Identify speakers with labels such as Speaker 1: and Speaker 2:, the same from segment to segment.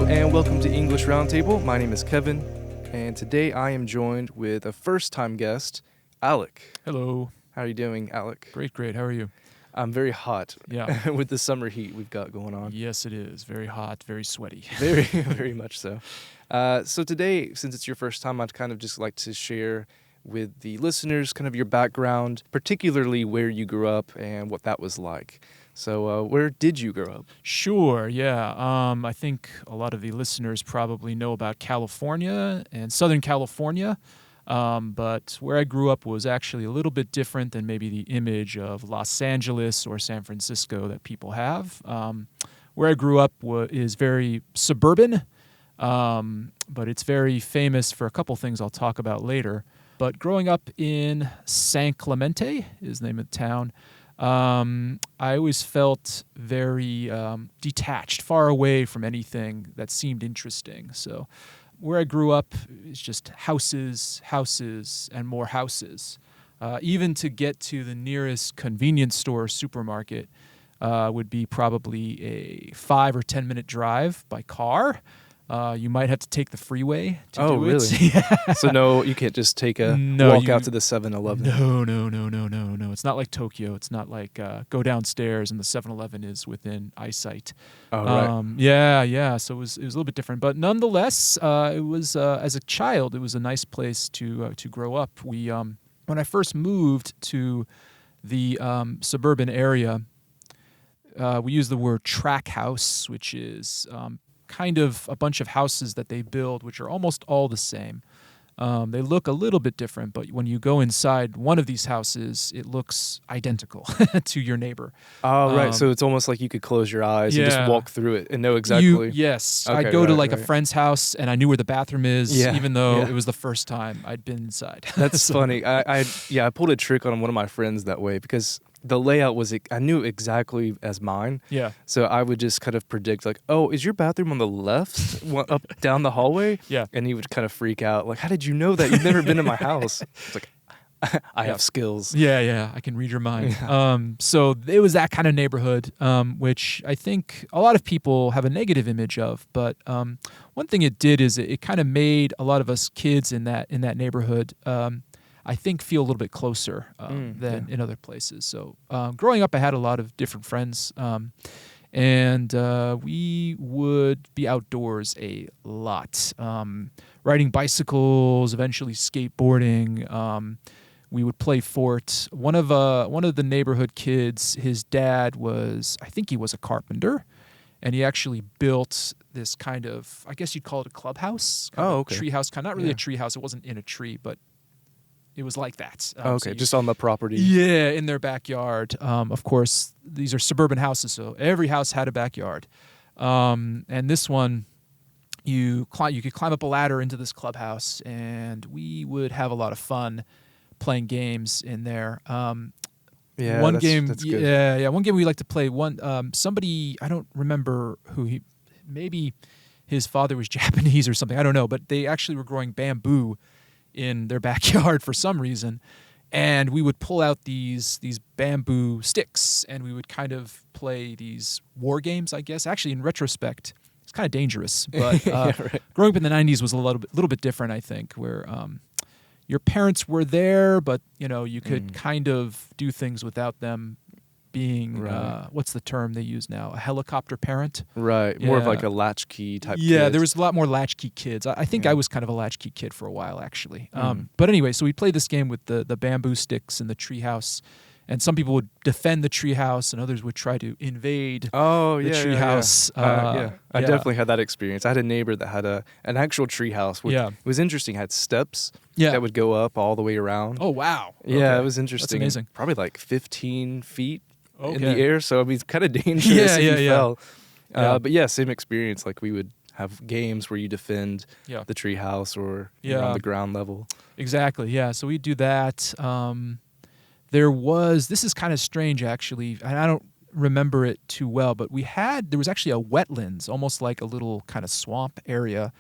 Speaker 1: and welcome to English Roundtable. My name is Kevin, and today I am joined with a first-time guest, Alec.
Speaker 2: Hello.
Speaker 1: How are you doing, Alec?
Speaker 2: Great. How are you?
Speaker 1: I'm very hot.
Speaker 2: Yeah.
Speaker 1: With the summer heat we've got going on.
Speaker 2: Yes, it is. Very hot, very sweaty.
Speaker 1: Very much so. So today, since it's your first time, I'd kind of just like to share with the listeners kind of your background, particularly where you grew up and what that was like. So where did you grow up?
Speaker 2: Sure, yeah. I think a lot of the listeners probably know about California and Southern California, but where I grew up was actually a little bit different than maybe the image of Los Angeles or San Francisco that people have. Where I grew up is very suburban, but it's very famous for a couple things I'll talk about later. But growing up in San Clemente is the name of the town, I always felt very detached, far away from anything that seemed interesting. So where I grew up is just houses, and more houses. Even to get to the nearest convenience store or supermarket would be probably a 5 or 10 minute drive by car. You might have to take the freeway to do it.
Speaker 1: Oh, really?
Speaker 2: Yeah.
Speaker 1: So no, you can't just take a walk out to the 7-Eleven.
Speaker 2: No. It's not like Tokyo. It's not like go downstairs and the 7-Eleven is within eyesight.
Speaker 1: Oh, right.
Speaker 2: Yeah. So it was a little bit different, but nonetheless, it was as a child, it was a nice place to grow up. We when I first moved to the suburban area, we use the word track house, which is kind of a bunch of houses that they build, which are almost all the same. They look a little bit different, but when you go inside one of these houses, it looks identical to your neighbor.
Speaker 1: Oh, right. So it's almost like you could close your eyes and just walk through it and know exactly.
Speaker 2: Yes.
Speaker 1: Okay,
Speaker 2: I'd go to a friend's house and I knew where the bathroom is, even though it was the first time I'd been inside.
Speaker 1: That's funny. I pulled a trick on one of my friends that way because the layout was, I knew exactly as mine.
Speaker 2: Yeah.
Speaker 1: So I would just kind of predict like, oh, is your bathroom on the left up down the hallway?
Speaker 2: Yeah.
Speaker 1: And he would kind of freak out. Like, how did you know that? You've never been in my house. It's like, I have skills.
Speaker 2: Yeah. I can read your mind. So it was that kind of neighborhood, which I think a lot of people have a negative image of. But one thing it did is it kind of made a lot of us kids in that neighborhood I think feel a little bit closer than in other places. So growing up, I had a lot of different friends, and we would be outdoors a lot, riding bicycles, eventually skateboarding. We would play fort. One of the neighborhood kids, his dad I think he was a carpenter, and he actually built this kind of, I guess you'd call it a clubhouse.
Speaker 1: Okay.
Speaker 2: Tree house, not really a tree house. It wasn't in a tree, but it was like that.
Speaker 1: Okay, just on the property.
Speaker 2: Yeah, in their backyard. Of course, these are suburban houses, so every house had a backyard. And this one, you could climb up a ladder into this clubhouse, and we would have a lot of fun playing games in there. One game, that's good. Yeah. One game we like to play. Somebody, I don't remember who maybe his father was Japanese or something. I don't know, but they actually were growing bamboo in their backyard for some reason, and we would pull out these bamboo sticks and we would kind of play these war games, I guess. Actually, in retrospect, it's kind of dangerous, but
Speaker 1: right.
Speaker 2: Growing up in the 90s was a little bit different, I think, where your parents were there, but you could kind of do things without them being what's the term they use now? A helicopter parent?
Speaker 1: Right. More of like a latchkey type
Speaker 2: kid. There was a lot more latchkey kids. I think I was kind of a latchkey kid for a while, actually. But anyway, so we played this game with the bamboo sticks in the treehouse, and some people would defend the treehouse, and others would try to invade the treehouse.
Speaker 1: I definitely had that experience. I had a neighbor that had an actual treehouse. It was interesting. It had steps that would go up all the way around.
Speaker 2: Oh, wow.
Speaker 1: Yeah, it was interesting.
Speaker 2: That's amazing.
Speaker 1: Probably like 15 feet in the air, so it's kind of dangerous if you fell. But yeah, same experience. Like we would have games where you defend the treehouse or you're on the ground level.
Speaker 2: Exactly. Yeah. So we do that. This is kind of strange actually, and I don't remember it too well, but there was actually a wetlands, almost like a little kind of swamp area.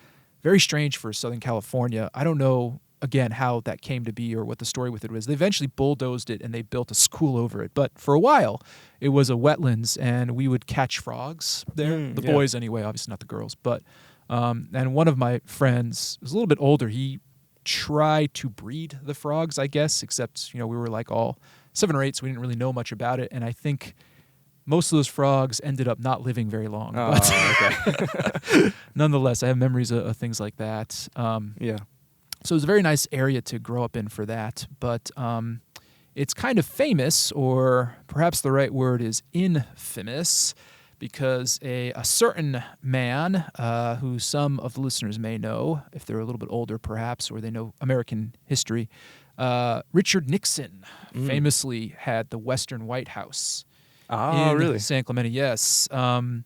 Speaker 2: Very strange for Southern California. I don't know again, how that came to be or what the story with it was. They eventually bulldozed it and they built a school over it. But for a while, it was a wetlands, and we would catch frogs there. The boys anyway, obviously not the girls. But And one of my friends was a little bit older. He tried to breed the frogs, I guess, except, we were like all 7 or 8, so we didn't really know much about it. And I think most of those frogs ended up not living very long.
Speaker 1: Oh,
Speaker 2: but
Speaker 1: okay.
Speaker 2: nonetheless, I have memories of things like that.
Speaker 1: Yeah.
Speaker 2: So it was a very nice area to grow up in for that. But it's kind of famous, or perhaps the right word is infamous, because a certain man, who some of the listeners may know, if they're a little bit older perhaps, or they know American history, Richard Nixon famously had the Western White House in
Speaker 1: really?
Speaker 2: San Clemente, yes. And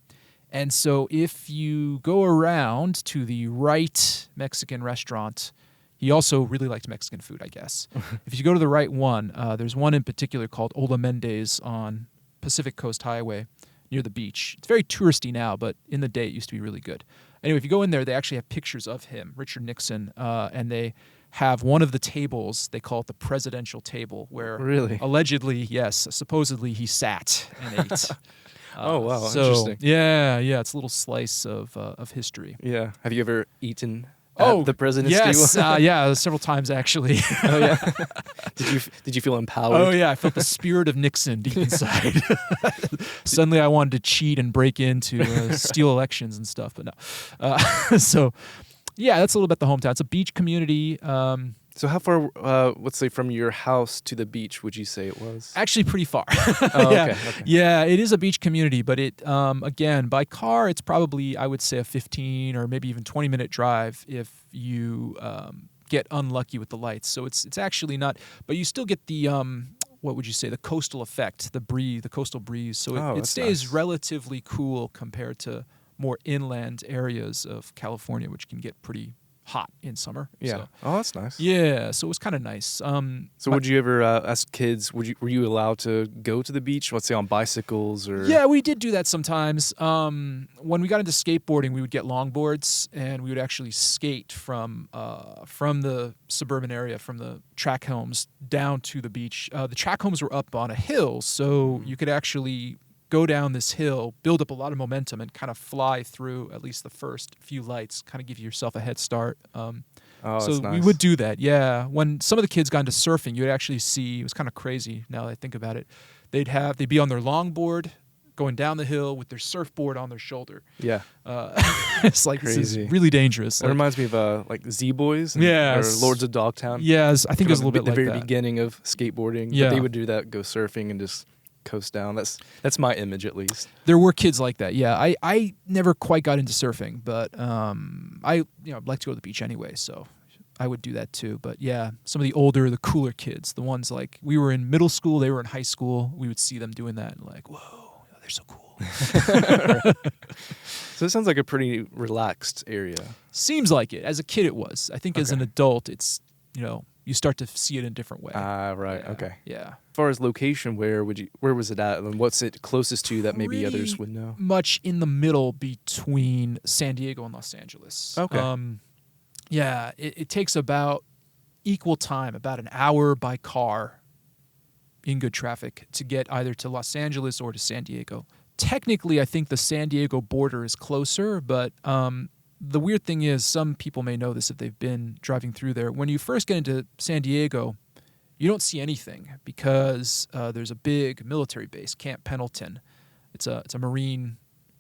Speaker 2: so if you go around to the right Mexican restaurant, he also really liked Mexican food, I guess. If you go to the right one, there's one in particular called Ola Mendez on Pacific Coast Highway near the beach. It's very touristy now, but in the day it used to be really good. Anyway, if you go in there, they actually have pictures of him, Richard Nixon, and they have one of the tables, they call it the presidential table, where allegedly, yes, supposedly he sat and ate.
Speaker 1: Oh, wow,
Speaker 2: so,
Speaker 1: interesting.
Speaker 2: Yeah, it's a little slice of history.
Speaker 1: Yeah. Have you ever eaten at the president's table?
Speaker 2: Yes, several times actually.
Speaker 1: Oh, yeah. Did you feel empowered?
Speaker 2: Oh, yeah, I felt the spirit of Nixon deep inside. Suddenly I wanted to cheat and break into steal elections and stuff, but no. So, yeah, that's a little bit the hometown. It's a beach community.
Speaker 1: So how far, let's say, from your house to the beach would you say it was?
Speaker 2: Actually, pretty far.
Speaker 1: Oh,
Speaker 2: yeah.
Speaker 1: Okay.
Speaker 2: Yeah, it is a beach community, but it, again, by car, it's probably, I would say, a 15 or maybe even 20-minute drive if you get unlucky with the lights. So it's actually not, but you still get the, what would you say, the coastal effect, the coastal breeze. So it stays relatively cool compared to more inland areas of California, which can get pretty hot in summer.
Speaker 1: Yeah.
Speaker 2: So,
Speaker 1: oh, that's nice.
Speaker 2: yeah, so it was kind of nice.
Speaker 1: So would you ever, as kids, were you allowed to go to the beach, let's say on bicycles or?
Speaker 2: Yeah, we did do that sometimes. When we got into skateboarding, we would get longboards and we would actually skate from the suburban area, from the track homes down to the beach. The track homes were up on a hill, so you could actually go down this hill, build up a lot of momentum, and kind of fly through at least the first few lights, kind of give yourself a head start. So
Speaker 1: that's nice.
Speaker 2: we would do that, yeah. When some of the kids got into surfing, you'd actually see, it was kind of crazy now that I think about it, they'd be on their longboard going down the hill with their surfboard on their shoulder.
Speaker 1: Yeah.
Speaker 2: It's like,
Speaker 1: crazy.
Speaker 2: This is really dangerous.
Speaker 1: It reminds me of like Z-Boys or Lords of Dogtown.
Speaker 2: Yes, I think it was a little bit like that.
Speaker 1: The very beginning of skateboarding.
Speaker 2: Yeah.
Speaker 1: But they would do that, go surfing and just coast down. That's my image, at least.
Speaker 2: There were kids like that. Yeah, I never quite got into surfing, but I'd like to go to the beach anyway, so I would do that too. But yeah, some of the older, the cooler kids, the ones like we were in middle school, they were in high school, we would see them doing that and like, whoa, they're so cool.
Speaker 1: So it sounds like a pretty relaxed area.
Speaker 2: Seems like it. As a kid, it was. I think as an adult, it's you start to see it in a different way.
Speaker 1: Right.
Speaker 2: Yeah.
Speaker 1: Okay.
Speaker 2: Yeah.
Speaker 1: As far as location, where was it at, and what's it closest to that maybe others would know?
Speaker 2: Much in the middle between San Diego and Los Angeles.
Speaker 1: Okay.
Speaker 2: Yeah, it takes about equal time, about an hour by car in good traffic to get either to Los Angeles or to San Diego. Technically, I think the San Diego border is closer, but the weird thing is, some people may know this if they've been driving through there. When you first get into San Diego, you don't see anything because there's a big military base, Camp Pendleton. It's a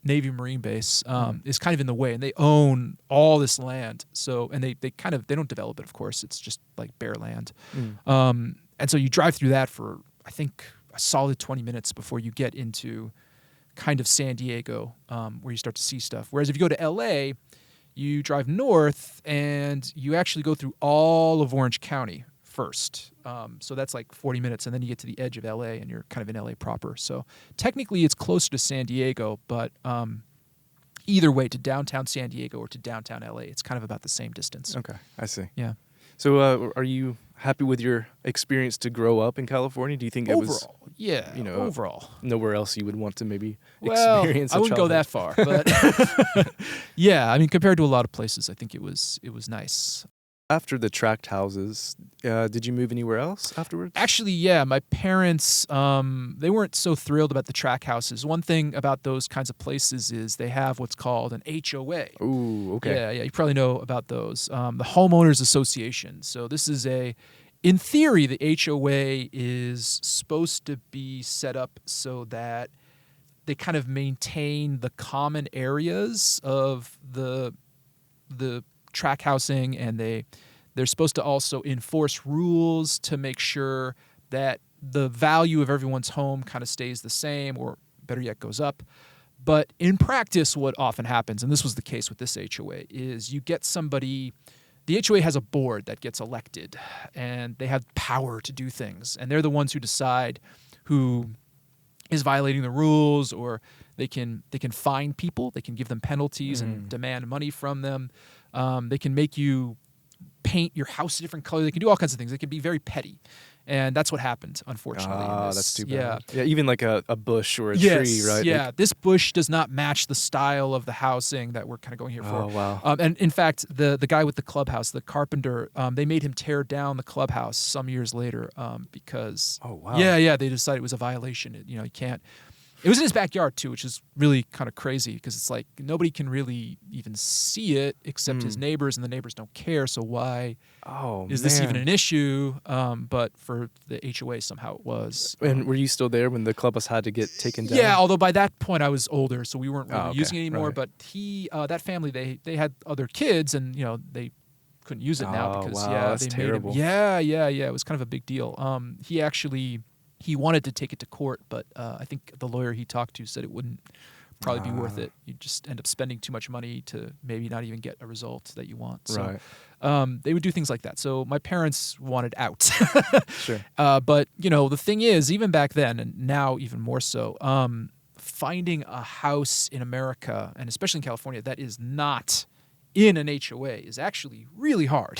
Speaker 2: Navy Marine base. Is kind of in the way, and they own all this land. So, and they don't develop it, of course. It's just like bare land. And so you drive through that for, I think, a solid 20 minutes before you get into kind of San Diego, where you start to see stuff. Whereas if you go to LA, you drive north and you actually go through all of Orange County first. So that's like 40 minutes, and then you get to the edge of LA and you're kind of in LA proper. So technically it's closer to San Diego, but either way, to downtown San Diego or to downtown LA, it's kind of about the same distance.
Speaker 1: Okay, I see.
Speaker 2: Yeah.
Speaker 1: So are you happy with your experience to grow up in California? Do you think it was
Speaker 2: overall
Speaker 1: nowhere else you would want to maybe
Speaker 2: I
Speaker 1: experience?
Speaker 2: wouldn't go that far, but yeah, I mean, compared to a lot of places, I think it was nice.
Speaker 1: After the tract houses, did you move anywhere else afterwards?
Speaker 2: Actually, yeah, my parents, they weren't so thrilled about the tract houses. One thing about those kinds of places is they have what's called an HOA.
Speaker 1: Ooh, okay.
Speaker 2: Yeah, you probably know about those. The Homeowners Association. So this is in theory, the HOA is supposed to be set up so that they kind of maintain the common areas of the tract housing, and they're supposed to also enforce rules to make sure that the value of everyone's home kind of stays the same, or better yet, goes up. But in practice, what often happens, and this was the case with this HOA, is you get somebody. The HOA has a board that gets elected, and they have power to do things, and they're the ones who decide who is violating the rules, or they can fine people, they can give them penalties and demand money from them. They can make you paint your house a different color. They can do all kinds of things. They can be very petty. And that's what happened, unfortunately.
Speaker 1: That's too bad. Yeah, even like a bush or a tree, right?
Speaker 2: Yeah, this bush does not match the style of the housing that we're kind of going here for.
Speaker 1: Oh, wow.
Speaker 2: And in fact, the guy with the clubhouse, the carpenter, they made him tear down the clubhouse some years later because...
Speaker 1: Oh, wow.
Speaker 2: Yeah, they decided it was a violation. You can't... It was in his backyard, too, which is really kind of crazy because it's like nobody can really even see it except his neighbors, and the neighbors don't care. So why is this even an issue? But for the HOA, somehow it was.
Speaker 1: And were you still there when the clubhouse had to get taken down?
Speaker 2: Yeah, although by that point I was older, so we weren't really using it anymore.
Speaker 1: Right.
Speaker 2: But that family, they had other kids, and they couldn't use it now because
Speaker 1: that's
Speaker 2: they
Speaker 1: terrible.
Speaker 2: made him. Yeah, it was kind of a big deal. He wanted to take it to court, but I think the lawyer he talked to said it wouldn't probably be worth it. You'd just end up spending too much money to maybe not even get a result that you want. So,
Speaker 1: right.
Speaker 2: They would do things like that. So my parents wanted out.
Speaker 1: Sure.
Speaker 2: But, the thing is, even back then, and now even more so, finding a house in America, and especially in California, that is not in an HOA is actually really hard.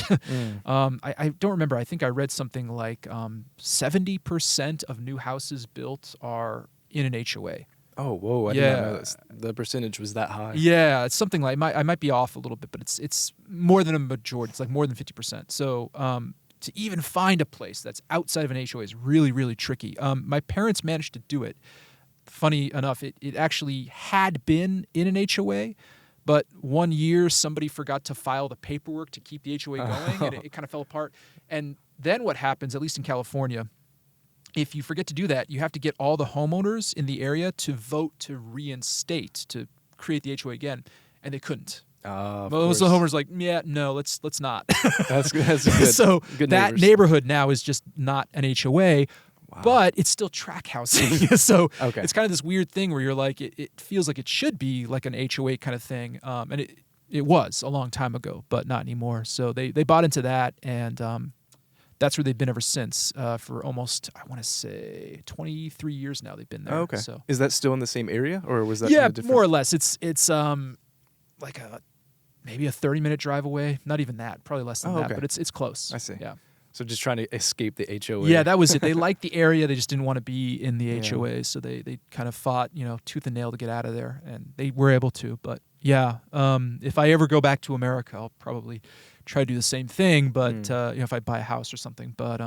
Speaker 2: I don't remember. I think I read something like 70% of new houses built are in an HOA.
Speaker 1: Oh, whoa! I didn't know the percentage was that high.
Speaker 2: Yeah, it's something like I might be off a little bit, but it's more than a majority. It's like more than 50%. So to even find a place that's outside of an HOA is really, really tricky. My parents managed to do it. Funny enough, it actually had been in an HOA. But one year, somebody forgot to file the paperwork to keep the HOA going, and it kind of fell apart. And then what happens, at least in California, if you forget to do that, you have to get all the homeowners in the area to vote to reinstate, to create the HOA again, and they couldn't. Most of the homeowners like, no, let's not.
Speaker 1: That's good.
Speaker 2: So
Speaker 1: good
Speaker 2: that
Speaker 1: neighbors.
Speaker 2: Neighborhood now is just not an HOA.
Speaker 1: Wow.
Speaker 2: But it's still tract housing. So
Speaker 1: Okay.
Speaker 2: it's kind of this weird thing where you're like, it feels like it should be like an HOA kind of thing. And it was a long time ago, but not anymore. So they bought into that, and that's where they've been ever since for almost, I want to say, 23 years now they've been there.
Speaker 1: Oh, okay.
Speaker 2: So.
Speaker 1: Is that still in the same area, or was that in a different...
Speaker 2: more or less. It's like maybe a 30-minute drive away. Not even that. Probably less than that,
Speaker 1: okay.
Speaker 2: but it's close.
Speaker 1: I see.
Speaker 2: Yeah.
Speaker 1: So just trying to escape the HOA.
Speaker 2: Yeah, that was it. They liked the area. They just didn't want to be in the
Speaker 1: Yeah.
Speaker 2: HOA. So they kind of fought, tooth and nail to get out of there. And they were able to. But yeah, if I ever go back to America, I'll probably try to do the same thing. But if I buy a house or something. But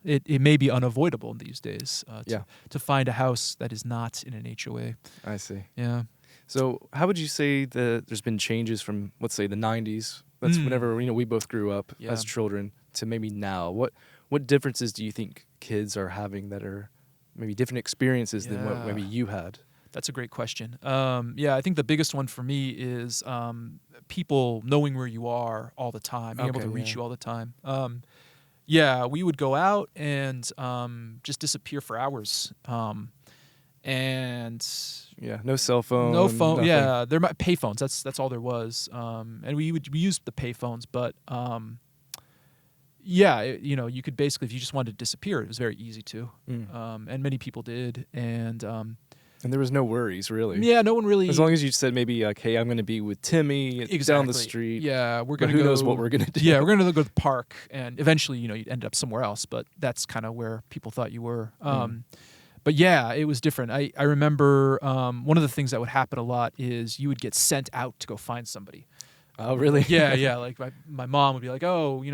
Speaker 2: it may be unavoidable these days to find a house that is not in an HOA.
Speaker 1: I see.
Speaker 2: Yeah.
Speaker 1: So how would you say that there's been changes from, let's say, the 90s? That's whenever we both grew up as children to maybe now. What differences do you think kids are having that are maybe different experiences than what maybe you had?
Speaker 2: That's a great question. I think the biggest one for me is people knowing where you are all the time, being able to reach you all the time. We would go out and just disappear for hours. And
Speaker 1: no cell phone.
Speaker 2: No phone.
Speaker 1: Nothing.
Speaker 2: Yeah, there might pay phones. That's all there was. And we used the pay phones, but you could basically, if you just wanted to disappear, it was very easy to. And many people did. And
Speaker 1: there was no worries, really.
Speaker 2: Yeah, no one really.
Speaker 1: As long as you said maybe like, hey, I'm going to be with Timmy down the street.
Speaker 2: Yeah, we're going to
Speaker 1: go.
Speaker 2: Who
Speaker 1: knows what we're going to do?
Speaker 2: Yeah, we're going to go to the park, and eventually, you ended up somewhere else. But that's kind of where people thought you were. But yeah, it was different. I remember one of the things that would happen a lot is you would get sent out to go find somebody.
Speaker 1: Oh, really?
Speaker 2: Yeah. Like my mom would be like, oh,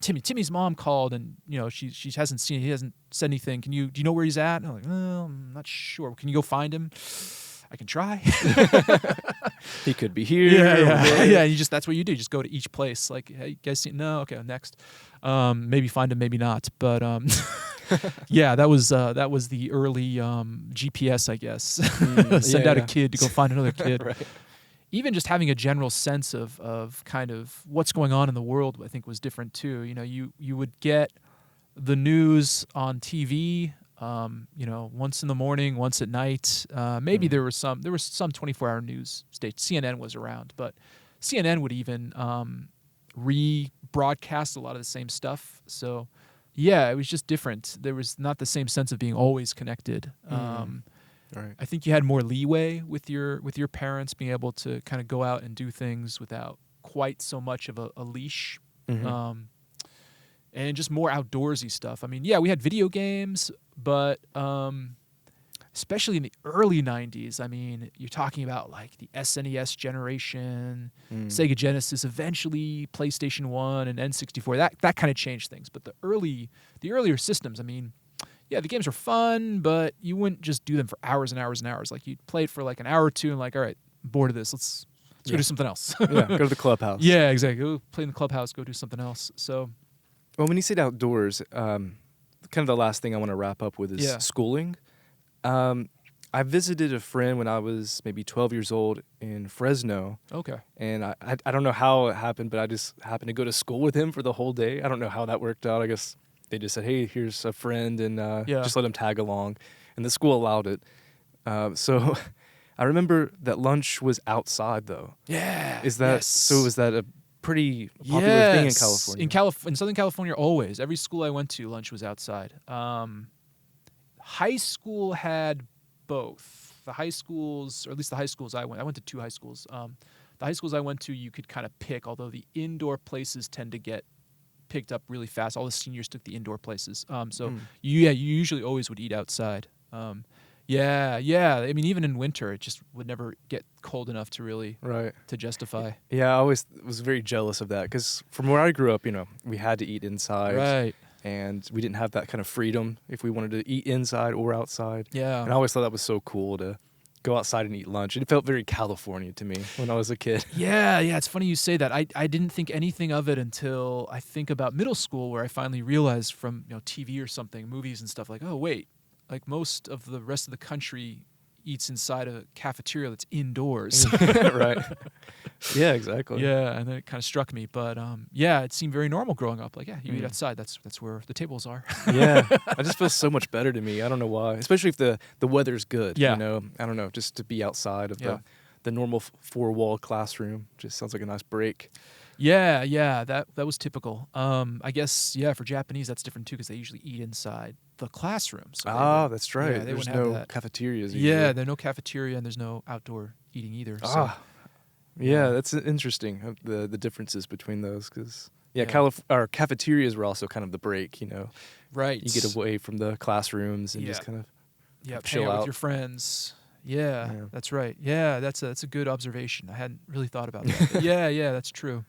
Speaker 2: Timmy's mom called, and she hasn't seen, he hasn't said anything. Do you know where he's at? And I'm like, well, I'm not sure. Can you go find him? I can try.
Speaker 1: He could be here.
Speaker 2: Yeah. That's what you do. Just go to each place. Like, hey, you guys see? No, okay, next. Maybe find him, maybe not. But yeah, that was the early GPS, I guess. Send out a kid to go find another kid.
Speaker 1: Right.
Speaker 2: Even just having a general sense of kind of what's going on in the world, I think, was different too. You would get the news on TV. Once in the morning, once at night. Maybe there was some 24-hour news station. CNN was around, but CNN would even rebroadcast a lot of the same stuff. So, yeah, it was just different. There was not the same sense of being always connected.
Speaker 1: Right.
Speaker 2: I think you had more leeway with your parents being able to kind of go out and do things without quite so much of a leash.
Speaker 1: Mm-hmm.
Speaker 2: And just more outdoorsy stuff. I mean, yeah, we had video games, but especially in the early 90s, I mean, you're talking about like the SNES generation, Sega Genesis, eventually PlayStation 1 and N64. That kind of changed things. But the earlier systems, I mean, yeah, the games were fun, but you wouldn't just do them for hours and hours and hours. Like, you'd play it for like an hour or two and like, all right, I'm bored of this. Let's go do something else.
Speaker 1: Yeah, go to the clubhouse.
Speaker 2: Yeah, exactly. Go play in the clubhouse, go do something else. So...
Speaker 1: Well, when you said outdoors, kind of the last thing I want to wrap up with is schooling. I visited a friend when I was maybe 12 years old in Fresno.
Speaker 2: Okay.
Speaker 1: And I don't know how it happened, but I just happened to go to school with him for the whole day. I don't know how that worked out. I guess they just said, hey, here's a friend, and just let him tag along. And the school allowed it. So I remember that lunch was outside, though.
Speaker 2: Yeah.
Speaker 1: So is that a pretty popular thing in California?
Speaker 2: In Southern California, always. Every school I went to, lunch was outside. High school had both. The high schools, or at least the high schools I went to 2 high schools. The high schools I went to, you could kind of pick, although the indoor places tend to get picked up really fast. All the seniors took the indoor places. You usually always would eat outside. Yeah. I mean, even in winter, it just would never get cold enough to really to justify.
Speaker 1: Yeah, I always was very jealous of that because from where I grew up, we had to eat inside.
Speaker 2: Right.
Speaker 1: And we didn't have that kind of freedom if we wanted to eat inside or outside.
Speaker 2: Yeah.
Speaker 1: And I always thought that was so cool to go outside and eat lunch. It felt very California to me when I was a kid.
Speaker 2: Yeah. It's funny you say that. I didn't think anything of it until I think about middle school, where I finally realized from TV or something, movies and stuff, like, oh, wait. Like, most of the rest of the country eats inside a cafeteria that's indoors.
Speaker 1: Right. Yeah, exactly.
Speaker 2: Yeah, and then it kind of struck me. But, it seemed very normal growing up. Like, yeah, you eat outside. That's where the tables are.
Speaker 1: Yeah. It just feels so much better to me. I don't know why. Especially if the weather's good.
Speaker 2: Yeah.
Speaker 1: I don't know, just to be outside of the normal 4-wall classroom. Just sounds like a nice break.
Speaker 2: Yeah, that was typical. I guess, for Japanese, that's different too, because they usually eat inside the classroom. So
Speaker 1: that's right.
Speaker 2: Yeah,
Speaker 1: there's no cafeterias.
Speaker 2: Yeah, there's no cafeteria, and there's no outdoor eating either. So.
Speaker 1: Yeah, that's interesting, the differences between those, because our cafeterias were also kind of the break,
Speaker 2: Right.
Speaker 1: You get away from the classrooms and just kind of chill
Speaker 2: hang out
Speaker 1: out
Speaker 2: with your friends. Yeah, that's right. Yeah, that's a good observation. I hadn't really thought about that. But yeah, that's true.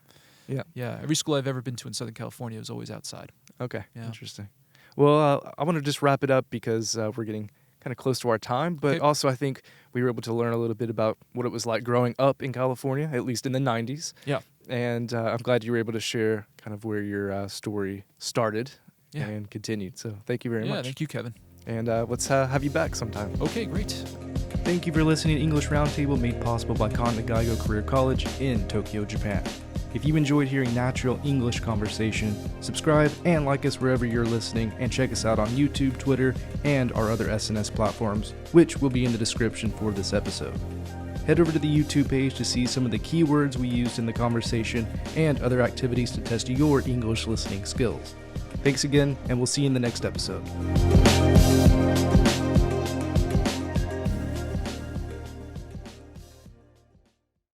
Speaker 2: Yeah. Every school I've ever been to in Southern California was always outside.
Speaker 1: Okay.
Speaker 2: Yeah.
Speaker 1: Interesting. Well, I want to just wrap it up because we're getting kind of close to our time, but also I think we were able to learn a little bit about what it was like growing up in California, at least in the 90s.
Speaker 2: Yeah.
Speaker 1: And I'm glad you were able to share kind of where your story started and continued. So thank you very much.
Speaker 2: Yeah, thank you, Kevin.
Speaker 1: And let's have you back sometime.
Speaker 2: Okay, great.
Speaker 1: Thank you for listening to English Roundtable, made possible by Kanda Gaigo Career College in Tokyo, Japan. If you enjoyed hearing natural English conversation, subscribe and like us wherever you're listening, and check us out on YouTube, Twitter, and our other SNS platforms, which will be in the description for this episode. Head over to the YouTube page to see some of the keywords we used in the conversation and other activities to test your English listening skills. Thanks again, and we'll see you in the next episode.